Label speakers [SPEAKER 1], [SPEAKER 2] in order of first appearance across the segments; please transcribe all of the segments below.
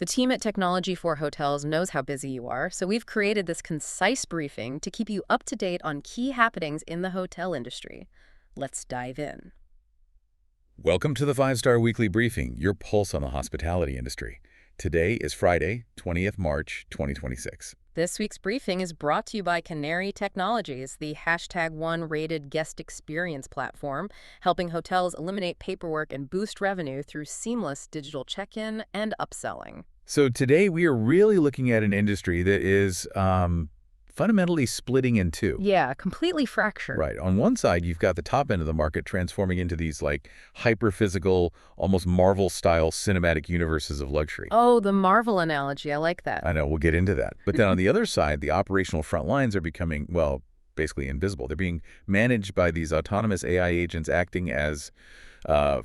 [SPEAKER 1] The team at Technology for Hotels knows how busy you are, so we've created this concise briefing to keep you up to date on key happenings in the hotel industry. Let's dive in.
[SPEAKER 2] Welcome to the 5-Star Weekly Briefing, your pulse on the hospitality industry. Today is Friday, 20th March, 2026.
[SPEAKER 1] This week's briefing is brought to you by Canary Technologies, the #1 rated guest experience platform, helping hotels eliminate paperwork and boost revenue through seamless digital check-in and upselling.
[SPEAKER 2] So today we are really looking at an industry that is fundamentally splitting in two.
[SPEAKER 1] Yeah, completely fractured.
[SPEAKER 2] Right. On one side, you've got the top end of the market transforming into these like hyper-physical, almost Marvel-style cinematic universes of luxury.
[SPEAKER 1] Oh, the Marvel analogy. I like that.
[SPEAKER 2] I know, we'll get into that. But then on the other side, the operational front lines are becoming, well, basically invisible. They're being managed by these autonomous AI agents acting as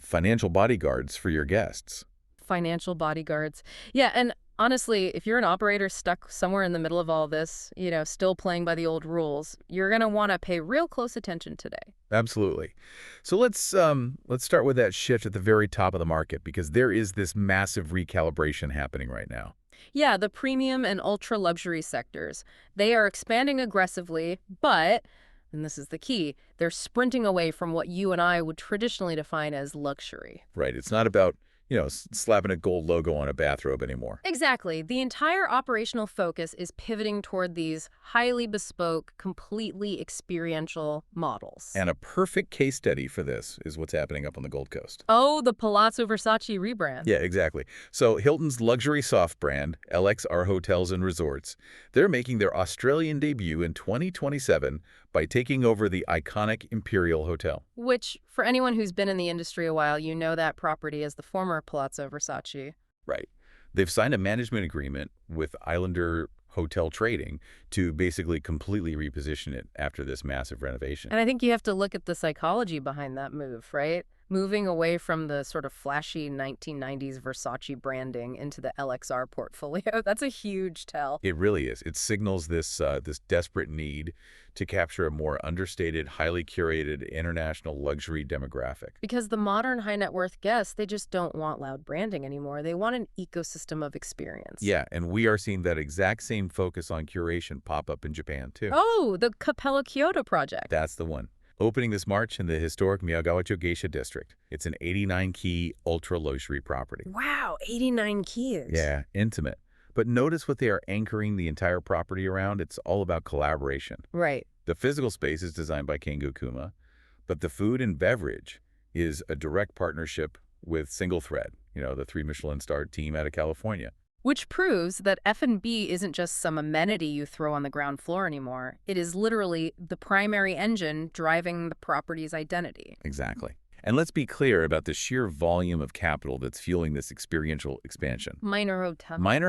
[SPEAKER 2] financial bodyguards for your guests.
[SPEAKER 1] Financial bodyguards. Yeah, and honestly, if you're an operator stuck somewhere in the middle of all this, still playing by the old rules, you're going to want to pay real close attention today.
[SPEAKER 2] Absolutely. So let's start with that shift at the very top of the market, because there is this massive recalibration happening right now.
[SPEAKER 1] Yeah, the premium and ultra-luxury sectors. They are expanding aggressively, but, and this is the key, they're sprinting away from what you and I would traditionally define as luxury.
[SPEAKER 2] Right. It's not about slapping a gold logo on a bathrobe anymore.
[SPEAKER 1] Exactly. The entire operational focus is pivoting toward these highly bespoke, completely experiential models.
[SPEAKER 2] And a perfect case study for this is what's happening up on the Gold Coast.
[SPEAKER 1] Oh, the Palazzo Versace rebrand.
[SPEAKER 2] Yeah, exactly. So Hilton's luxury soft brand, LXR Hotels and Resorts, they're making their Australian debut in 2027 by taking over the iconic Imperial Hotel.
[SPEAKER 1] Which, for anyone who's been in the industry a while, you know that property as the former Palazzo Versace.
[SPEAKER 2] Right. They've signed a management agreement with Islander Hotel Trading to basically completely reposition it after this massive renovation.
[SPEAKER 1] And I think you have to look at the psychology behind that move, right? Moving away from the sort of flashy 1990s Versace branding into the LXR portfolio, that's a huge tell.
[SPEAKER 2] It really is. It signals this desperate need to capture a more understated, highly curated international luxury demographic.
[SPEAKER 1] Because the modern high net worth guests, they just don't want loud branding anymore. They want an ecosystem of experience.
[SPEAKER 2] Yeah, and we are seeing that exact same focus on curation pop up in Japan, too.
[SPEAKER 1] Oh, the Capella Kyoto project.
[SPEAKER 2] That's the one. Opening this March in the historic Miyagawacho Geisha district. It's an 89-key ultra-luxury property.
[SPEAKER 1] Wow, 89 keys.
[SPEAKER 2] Yeah, intimate. But notice what they are anchoring the entire property around. It's all about collaboration.
[SPEAKER 1] Right.
[SPEAKER 2] The physical space is designed by Kengo Kuma, but the food and beverage is a direct partnership with Single Thread, the 3 Michelin-starred team out of California.
[SPEAKER 1] Which proves that F&B isn't just some amenity you throw on the ground floor anymore. It is literally the primary engine driving the property's identity.
[SPEAKER 2] Exactly. And let's be clear about the sheer volume of capital that's fueling this experiential expansion. Minor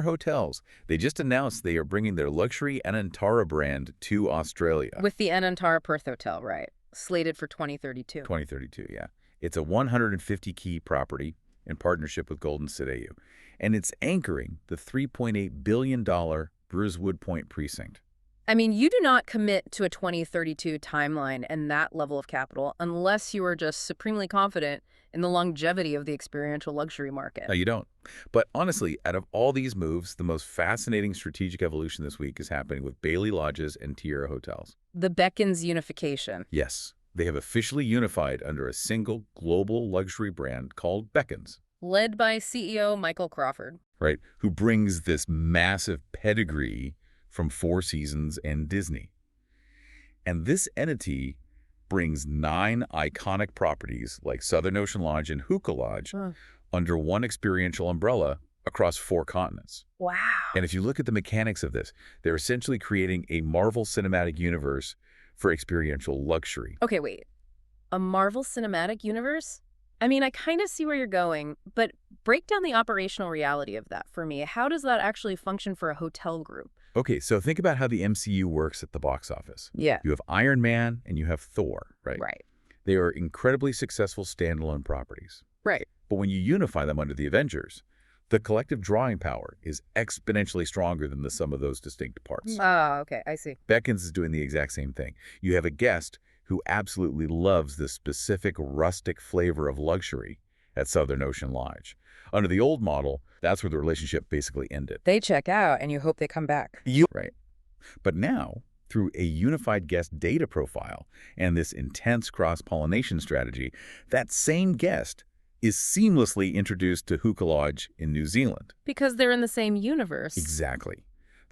[SPEAKER 2] Hotels. They just announced they are bringing their luxury Anantara brand to Australia.
[SPEAKER 1] With the Anantara Perth Hotel, right. Slated for 2032.
[SPEAKER 2] 2032, yeah. It's a 150-key property in partnership with Golden Citadel. And it's anchoring the $3.8 billion Brucewood Point precinct.
[SPEAKER 1] I mean, you do not commit to a 2032 timeline and that level of capital unless you are just supremely confident in the longevity of the experiential luxury market.
[SPEAKER 2] No, you don't. But honestly, out of all these moves, the most fascinating strategic evolution this week is happening with Baillie Lodges and Tierra Hotels.
[SPEAKER 1] The Beckons unification.
[SPEAKER 2] Yes, they have officially unified under a single global luxury brand called Beckons.
[SPEAKER 1] Led by CEO Michael Crawford.
[SPEAKER 2] Right, who brings this massive pedigree from Four Seasons and Disney. And this entity brings 9 iconic properties like Southern Ocean Lodge and Hookah Lodge under one experiential umbrella across 4 continents.
[SPEAKER 1] Wow.
[SPEAKER 2] And if you look at the mechanics of this, they're essentially creating a Marvel Cinematic Universe for experiential luxury.
[SPEAKER 1] Okay, wait. A Marvel Cinematic Universe? I mean, I kind of see where you're going, but break down the operational reality of that for me. How does that actually function for a hotel group?
[SPEAKER 2] Okay, so think about how the MCU works at the box office.
[SPEAKER 1] Yeah.
[SPEAKER 2] You have Iron Man and you have Thor, right?
[SPEAKER 1] Right.
[SPEAKER 2] They are incredibly successful standalone properties.
[SPEAKER 1] Right.
[SPEAKER 2] But when you unify them under the Avengers, the collective drawing power is exponentially stronger than the sum of those distinct parts.
[SPEAKER 1] Oh, okay, I see.
[SPEAKER 2] Beckons is doing the exact same thing. You have a guest who absolutely loves the specific rustic flavor of luxury at Southern Ocean Lodge. Under the old model, that's where the relationship basically ended.
[SPEAKER 1] They check out, and you hope they come back.
[SPEAKER 2] Right. But now, through a unified guest data profile and this intense cross-pollination strategy, that same guest is seamlessly introduced to Hookah Lodge in New Zealand.
[SPEAKER 1] Because they're in the same universe.
[SPEAKER 2] Exactly.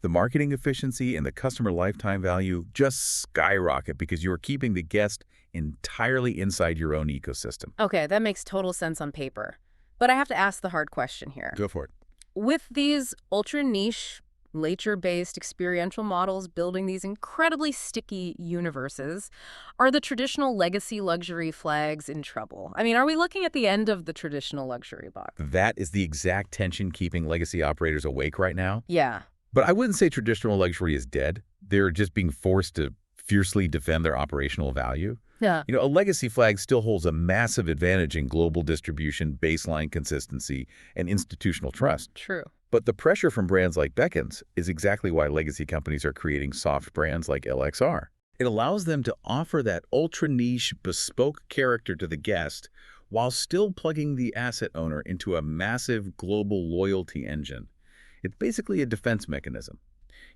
[SPEAKER 2] The marketing efficiency and the customer lifetime value just skyrocket because you're keeping the guest entirely inside your own ecosystem.
[SPEAKER 1] Okay, that makes total sense on paper. But I have to ask the hard question here.
[SPEAKER 2] Go for it.
[SPEAKER 1] With these ultra-niche, nature-based experiential models building these incredibly sticky universes, are the traditional legacy luxury flags in trouble? I mean, are we looking at the end of the traditional luxury box?
[SPEAKER 2] That is the exact tension keeping legacy operators awake right now.
[SPEAKER 1] Yeah.
[SPEAKER 2] But I wouldn't say traditional luxury is dead. They're just being forced to fiercely defend their operational value.
[SPEAKER 1] Yeah.
[SPEAKER 2] A legacy flag still holds a massive advantage in global distribution, baseline consistency, and institutional trust.
[SPEAKER 1] True.
[SPEAKER 2] But the pressure from brands like Beckons is exactly why legacy companies are creating soft brands like LXR. It allows them to offer that ultra-niche, bespoke character to the guest while still plugging the asset owner into a massive global loyalty engine. It's basically a defense mechanism.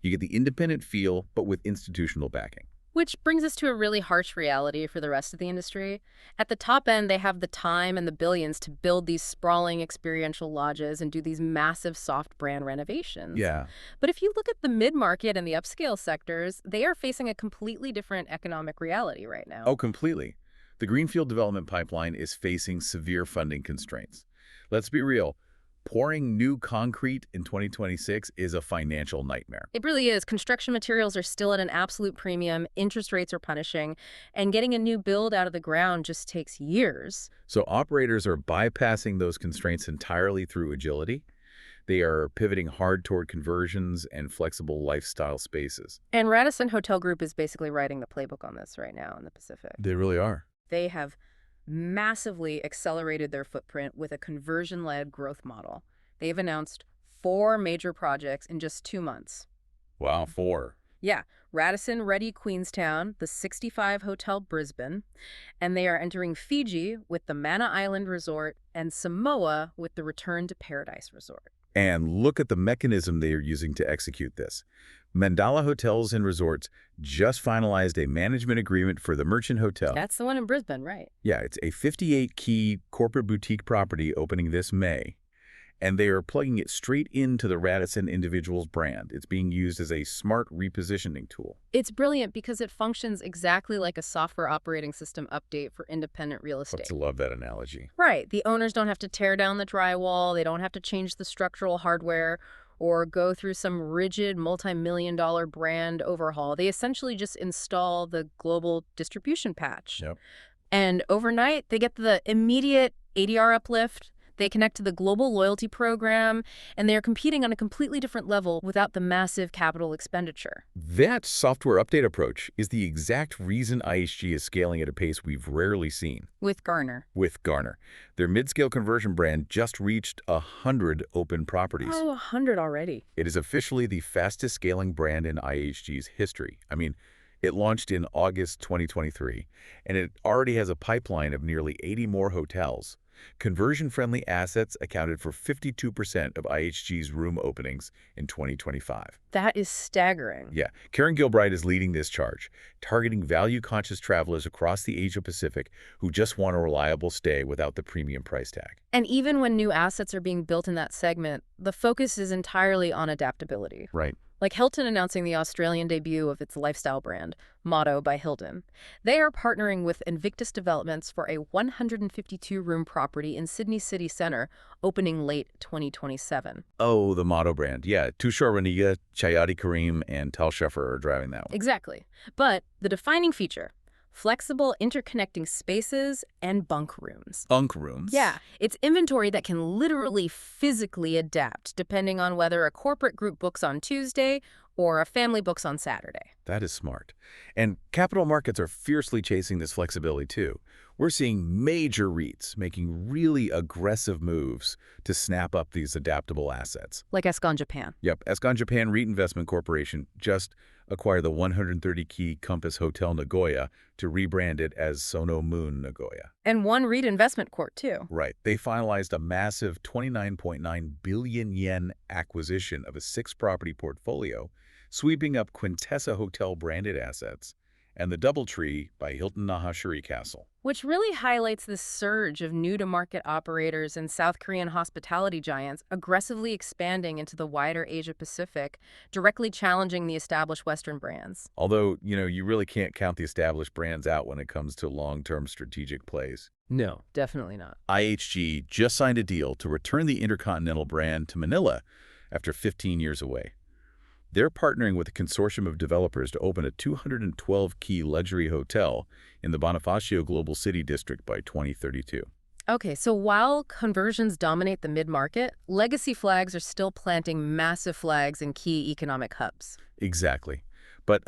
[SPEAKER 2] You get the independent feel, but with institutional backing.
[SPEAKER 1] Which brings us to a really harsh reality for the rest of the industry. At the top end, they have the time and the billions to build these sprawling experiential lodges and do these massive soft brand renovations.
[SPEAKER 2] Yeah.
[SPEAKER 1] But if you look at the mid-market and the upscale sectors, they are facing a completely different economic reality right now.
[SPEAKER 2] Oh, completely. The greenfield development pipeline is facing severe funding constraints. Let's be real. Pouring new concrete in 2026 is a financial nightmare.
[SPEAKER 1] It really is. Construction materials are still at an absolute premium, interest rates are punishing, and getting a new build out of the ground just takes years.
[SPEAKER 2] So operators are bypassing those constraints entirely through agility. They are pivoting hard toward conversions and flexible lifestyle spaces.
[SPEAKER 1] And Radisson Hotel Group is basically writing the playbook on this right now in the Pacific.
[SPEAKER 2] They really are.
[SPEAKER 1] They have massively accelerated their footprint with a conversion-led growth model. They've announced 4 major projects in just 2 months.
[SPEAKER 2] Wow, 4.
[SPEAKER 1] Yeah, Radisson Ready Queenstown, the 65 Hotel Brisbane, and they are entering Fiji with the Mana Island Resort and Samoa with the Return to Paradise Resort.
[SPEAKER 2] And look at the mechanism they are using to execute this. Mandala Hotels and Resorts just finalized a management agreement for the Merchant Hotel.
[SPEAKER 1] That's the one in Brisbane, right?
[SPEAKER 2] Yeah, it's a 58-key corporate boutique property opening this May. And they are plugging it straight into the Radisson Individuals brand. It's being used as a smart repositioning tool.
[SPEAKER 1] It's brilliant because it functions exactly like a software operating system update for independent real estate.
[SPEAKER 2] I love that analogy.
[SPEAKER 1] Right. The owners don't have to tear down the drywall. They don't have to change the structural hardware or go through some rigid multi-million-dollar brand overhaul. They essentially just install the global distribution patch.
[SPEAKER 2] Yep.
[SPEAKER 1] And overnight, they get the immediate ADR uplift. They connect to the global loyalty program, and they are competing on a completely different level without the massive capital expenditure.
[SPEAKER 2] That software update approach is the exact reason IHG is scaling at a pace we've rarely seen.
[SPEAKER 1] With Garner.
[SPEAKER 2] With Garner. Their mid-scale conversion brand just reached 100 open properties.
[SPEAKER 1] Oh, 100 already.
[SPEAKER 2] It is officially the fastest scaling brand in IHG's history. I mean, it launched in August 2023, and it already has a pipeline of nearly 80 more hotels. Conversion-friendly assets accounted for 52% of IHG's room openings in 2025.
[SPEAKER 1] That is staggering.
[SPEAKER 2] Yeah. Karen Gilbride is leading this charge, targeting value-conscious travelers across the Asia-Pacific who just want a reliable stay without the premium price tag.
[SPEAKER 1] And even when new assets are being built in that segment, the focus is entirely on adaptability.
[SPEAKER 2] Right.
[SPEAKER 1] Like Hilton announcing the Australian debut of its lifestyle brand, Motto by Hilton. They are partnering with Invictus Developments for a 152-room property in Sydney City Centre, opening late 2027.
[SPEAKER 2] Oh, the Motto brand. Yeah, Tushar Raniga, Chayati Karim, and Tal Sheffer are driving that one.
[SPEAKER 1] Exactly. But the defining feature, flexible interconnecting spaces and bunk rooms.
[SPEAKER 2] Bunk rooms?
[SPEAKER 1] Yeah, it's inventory that can literally physically adapt depending on whether a corporate group books on Tuesday or a family books on Saturday.
[SPEAKER 2] That is smart. And capital markets are fiercely chasing this flexibility too. We're seeing major REITs making really aggressive moves to snap up these adaptable assets.
[SPEAKER 1] Like Escon Japan.
[SPEAKER 2] Yep, Escon Japan REIT Investment Corporation just acquired the 130-key Compass Hotel Nagoya to rebrand it as Sono Moon Nagoya.
[SPEAKER 1] And one REIT investment court, too.
[SPEAKER 2] Right. They finalized a massive 29.9 billion yen acquisition of a 6-property portfolio, sweeping up Quintessa Hotel branded assets and the DoubleTree by Hilton Nahashiri Castle.
[SPEAKER 1] Which really highlights the surge of new-to-market operators and South Korean hospitality giants aggressively expanding into the wider Asia-Pacific, directly challenging the established Western brands.
[SPEAKER 2] Although, you really can't count the established brands out when it comes to long-term strategic plays.
[SPEAKER 1] No, definitely not.
[SPEAKER 2] IHG just signed a deal to return the Intercontinental brand to Manila after 15 years away. They're partnering with a consortium of developers to open a 212-key luxury hotel in the Bonifacio Global City District by 2032.
[SPEAKER 1] Okay, so while conversions dominate the mid-market, legacy flags are still planting massive flags in key economic hubs.
[SPEAKER 2] Exactly. But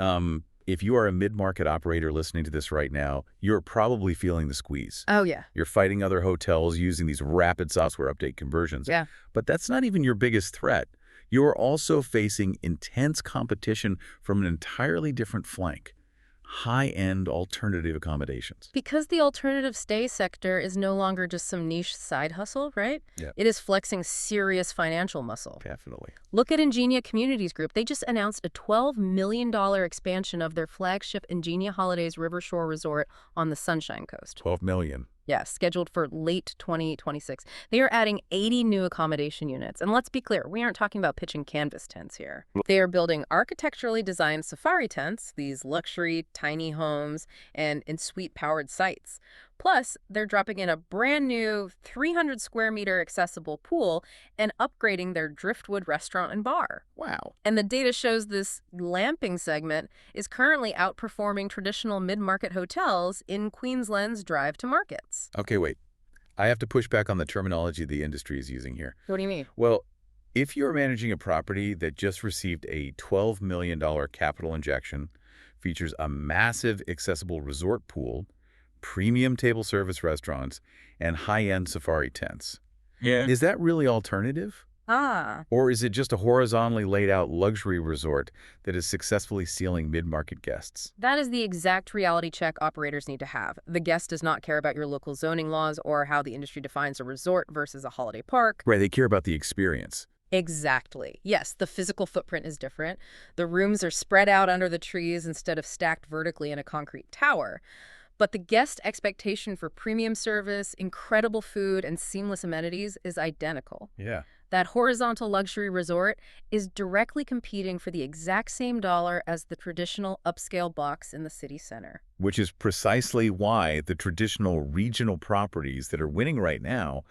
[SPEAKER 2] if you are a mid-market operator listening to this right now, you're probably feeling the squeeze.
[SPEAKER 1] Oh, yeah.
[SPEAKER 2] You're fighting other hotels using these rapid software update conversions.
[SPEAKER 1] Yeah.
[SPEAKER 2] But that's not even your biggest threat. You're also facing intense competition from an entirely different flank: high-end alternative accommodations.
[SPEAKER 1] Because the alternative stay sector is no longer just some niche side hustle, right?
[SPEAKER 2] Yeah.
[SPEAKER 1] It is flexing serious financial muscle.
[SPEAKER 2] Definitely.
[SPEAKER 1] Look at Ingenia Communities Group. They just announced a $12 million expansion of their flagship Ingenia Holidays Rivershore Resort on the Sunshine Coast.
[SPEAKER 2] 12 million.
[SPEAKER 1] Yeah, scheduled for late 2026. They are adding 80 new accommodation units. And let's be clear, we aren't talking about pitching canvas tents here. They are building architecturally designed safari tents, these luxury tiny homes, and in-suite powered sites. Plus, they're dropping in a brand new 300 square meter accessible pool and upgrading their Driftwood restaurant and bar.
[SPEAKER 2] Wow.
[SPEAKER 1] And the data shows this glamping segment is currently outperforming traditional mid-market hotels in Queensland's drive to markets.
[SPEAKER 2] Okay, wait. I have to push back on the terminology the industry is using here.
[SPEAKER 1] What do you mean?
[SPEAKER 2] Well, if you're managing a property that just received a $12 million capital injection, features a massive accessible resort pool, premium table service restaurants, and high-end safari tents, is that really alternative? Or is it just a horizontally laid out luxury resort that is successfully stealing mid-market guests?
[SPEAKER 1] That is the exact reality check operators need to have. The guest does not care about your local zoning laws or how the industry defines a resort versus a holiday park.
[SPEAKER 2] Right, they care about the experience.
[SPEAKER 1] Exactly. Yes, the physical footprint is different. The rooms are spread out under the trees instead of stacked vertically in a concrete tower. But the guest expectation for premium service, incredible food, and seamless amenities is identical.
[SPEAKER 2] Yeah.
[SPEAKER 1] That horizontal luxury resort is directly competing for the exact same dollar as the traditional upscale box in the city center.
[SPEAKER 2] Which is precisely why the traditional regional properties that are winning right now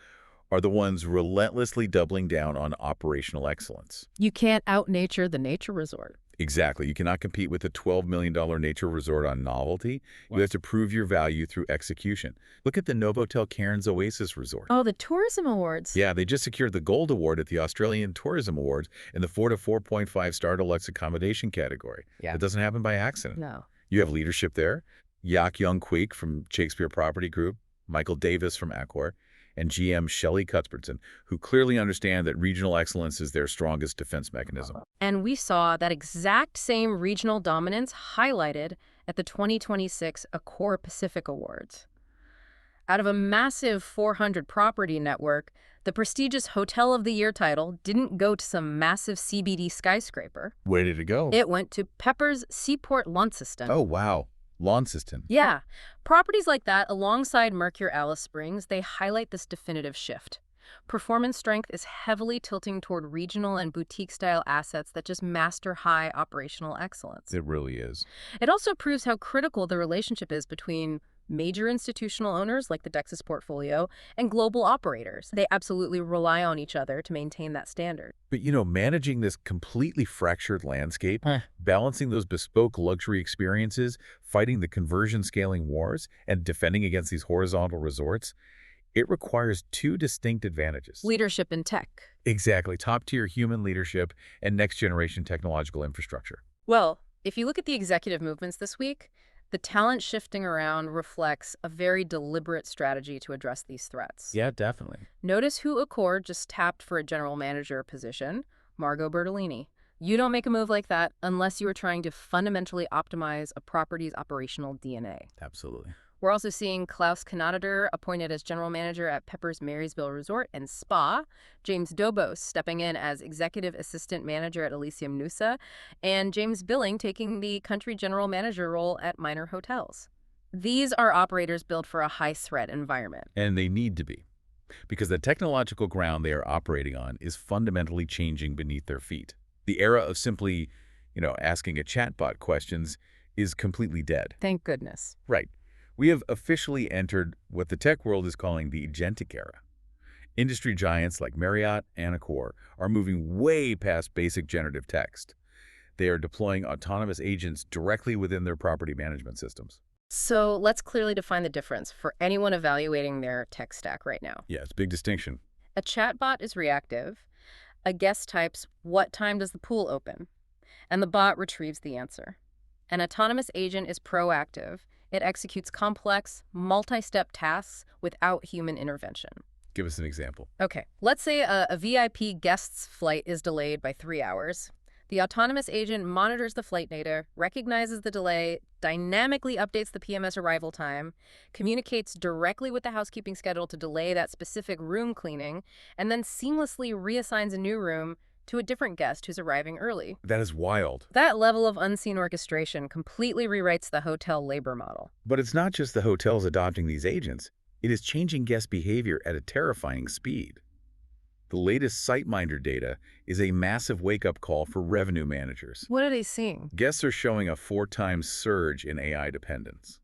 [SPEAKER 2] are the ones relentlessly doubling down on operational excellence.
[SPEAKER 1] You can't out-nature the nature resort.
[SPEAKER 2] Exactly. You cannot compete with a $12 million nature resort on novelty. You have to prove your value through execution. Look at the Novotel Cairns Oasis Resort.
[SPEAKER 1] Oh, the tourism awards.
[SPEAKER 2] Yeah, they just secured the Gold Award at the Australian Tourism Awards in the 4 to 4.5 star deluxe accommodation category.
[SPEAKER 1] Yeah.
[SPEAKER 2] That doesn't happen by accident.
[SPEAKER 1] No.
[SPEAKER 2] You have leadership there. Yak Young Queek from Shakespeare Property Group, Michael Davis from Accor, and GM Shelley Cuthbertson, who clearly understand that regional excellence is their strongest defense mechanism.
[SPEAKER 1] And we saw that exact same regional dominance highlighted at the 2026 Accor Pacific Awards. Out of a massive 400-property network, the prestigious Hotel of the Year title didn't go to some massive CBD skyscraper.
[SPEAKER 2] Where did it go?
[SPEAKER 1] It went to Peppers Seaport Launceston.
[SPEAKER 2] Oh, wow. Launceston.
[SPEAKER 1] Yeah. Properties like that, alongside Mercure Alice Springs, they highlight this definitive shift. Performance strength is heavily tilting toward regional and boutique-style assets that just master high operational excellence.
[SPEAKER 2] It really is.
[SPEAKER 1] It also proves how critical the relationship is between major institutional owners like the Dexus portfolio and global operators. They absolutely rely on each other to maintain that standard.
[SPEAKER 2] But, managing this completely fractured landscape, balancing those bespoke luxury experiences, fighting the conversion scaling wars, and defending against these horizontal resorts, it requires two distinct advantages.
[SPEAKER 1] Leadership in tech.
[SPEAKER 2] Exactly. Top-tier human leadership and next-generation technological infrastructure.
[SPEAKER 1] Well, if you look at the executive movements this week, The talent shifting around reflects a very deliberate strategy to address these threats.
[SPEAKER 2] Yeah, definitely.
[SPEAKER 1] Notice who Accor just tapped for a general manager position, Margot Bertolini. You don't make a move like that unless you are trying to fundamentally optimize a property's operational DNA.
[SPEAKER 2] Absolutely.
[SPEAKER 1] We're also seeing Klaus Kanadader appointed as general manager at Peppers Marysville Resort and Spa, James Dobos stepping in as executive assistant manager at Elysium Nusa, and James Billing taking the country general manager role at Minor Hotels. These are operators built for a high-threat environment.
[SPEAKER 2] And they need to be, because the technological ground they are operating on is fundamentally changing beneath their feet. The era of simply, asking a chatbot questions is completely dead.
[SPEAKER 1] Thank goodness.
[SPEAKER 2] Right. We have officially entered what the tech world is calling the Agentic Era. Industry giants like Marriott and Accor are moving way past basic generative text. They are deploying autonomous agents directly within their property management systems.
[SPEAKER 1] So let's clearly define the difference for anyone evaluating their tech stack right now.
[SPEAKER 2] Yeah, it's a big distinction.
[SPEAKER 1] A chatbot is reactive. A guest types, "What time does the pool open?" And the bot retrieves the answer. An autonomous agent is proactive. It executes complex, multi-step tasks without human intervention.
[SPEAKER 2] Give us an example.
[SPEAKER 1] Okay, let's say a VIP guest's flight is delayed by 3 hours. The autonomous agent monitors the flight data, recognizes the delay, dynamically updates the PMS arrival time, communicates directly with the housekeeping schedule to delay that specific room cleaning, and then seamlessly reassigns a new room to a different guest who's arriving early.
[SPEAKER 2] That is wild.
[SPEAKER 1] That level of unseen orchestration completely rewrites the hotel labor model.
[SPEAKER 2] But it's not just the hotels adopting these agents. It is changing guest behavior at a terrifying speed. The latest SiteMinder data is a massive wake-up call for revenue managers.
[SPEAKER 1] What are they seeing?
[SPEAKER 2] Guests are showing a 4-time surge in AI dependence.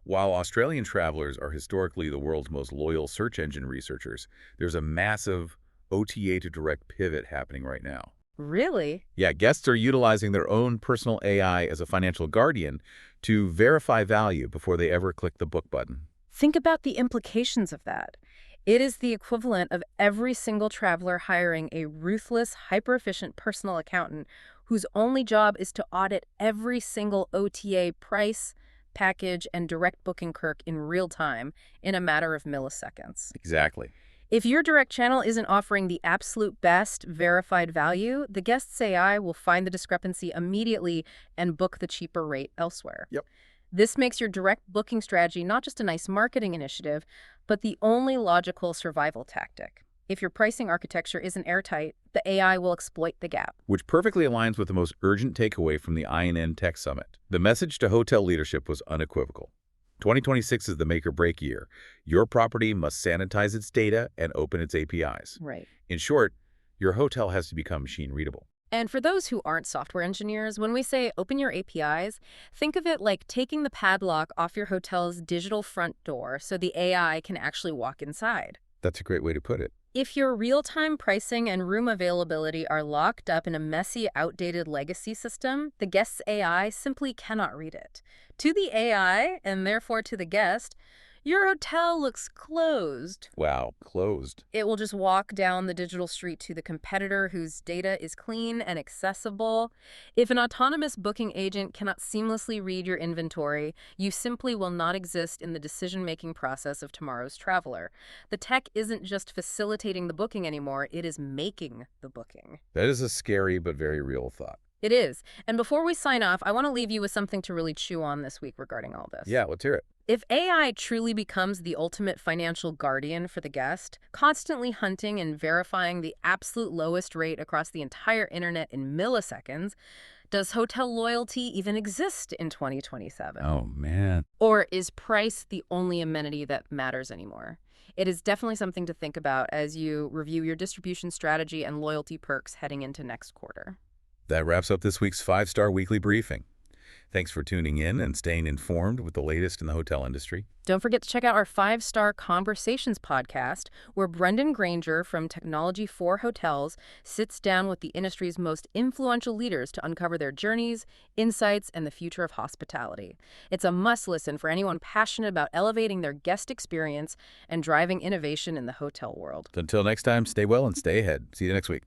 [SPEAKER 2] While Australian travelers are historically the world's most loyal search engine researchers, there's a massive OTA to direct pivot happening right now.
[SPEAKER 1] Really?
[SPEAKER 2] Yeah, guests are utilizing their own personal AI as a financial guardian to verify value before they ever click the book button.
[SPEAKER 1] Think about the implications of that. It is the equivalent of every single traveler hiring a ruthless, hyper-efficient personal accountant whose only job is to audit every single OTA price, package, and direct booking clerk in real time in a matter of milliseconds.
[SPEAKER 2] Exactly.
[SPEAKER 1] If your direct channel isn't offering the absolute best verified value, the guest's AI will find the discrepancy immediately and book the cheaper rate elsewhere.
[SPEAKER 2] Yep.
[SPEAKER 1] This makes your direct booking strategy not just a nice marketing initiative, but the only logical survival tactic. If your pricing architecture isn't airtight, the AI will exploit the gap.
[SPEAKER 2] Which perfectly aligns with the most urgent takeaway from the INN Tech Summit. The message to hotel leadership was unequivocal. 2026 is the make-or-break year. Your property must sanitize its data and open its APIs.
[SPEAKER 1] Right.
[SPEAKER 2] In short, your hotel has to become machine-readable.
[SPEAKER 1] And for those who aren't software engineers, when we say open your APIs, think of it like taking the padlock off your hotel's digital front door so the AI can actually walk inside.
[SPEAKER 2] That's a great way to put it.
[SPEAKER 1] If your real-time pricing and room availability are locked up in a messy, outdated legacy system, the guest's AI simply cannot read it. To the AI, and therefore to the guest, your hotel looks closed.
[SPEAKER 2] Wow, closed.
[SPEAKER 1] It will just walk down the digital street to the competitor whose data is clean and accessible. If an autonomous booking agent cannot seamlessly read your inventory, you simply will not exist in the decision-making process of tomorrow's traveler. The tech isn't just facilitating the booking anymore, it is making the booking.
[SPEAKER 2] That is a scary but very real thought.
[SPEAKER 1] It is. And before we sign off, I want to leave you with something to really chew on this week regarding all this.
[SPEAKER 2] Yeah, let's hear it.
[SPEAKER 1] If AI truly becomes the ultimate financial guardian for the guest, constantly hunting and verifying the absolute lowest rate across the entire internet in milliseconds, does hotel loyalty even exist in 2027?
[SPEAKER 2] Oh, man.
[SPEAKER 1] Or is price the only amenity that matters anymore? It is definitely something to think about as you review your distribution strategy and loyalty perks heading into next quarter.
[SPEAKER 2] That wraps up this week's 5-Star Weekly Briefing. Thanks for tuning in and staying informed with the latest in the hotel industry.
[SPEAKER 1] Don't forget to check out our 5-Star Conversations podcast, where Brendan Granger from Technology for Hotels sits down with the industry's most influential leaders to uncover their journeys, insights, and the future of hospitality. It's a must-listen for anyone passionate about elevating their guest experience and driving innovation in the hotel world.
[SPEAKER 2] Until next time, stay well and stay ahead. See you next week.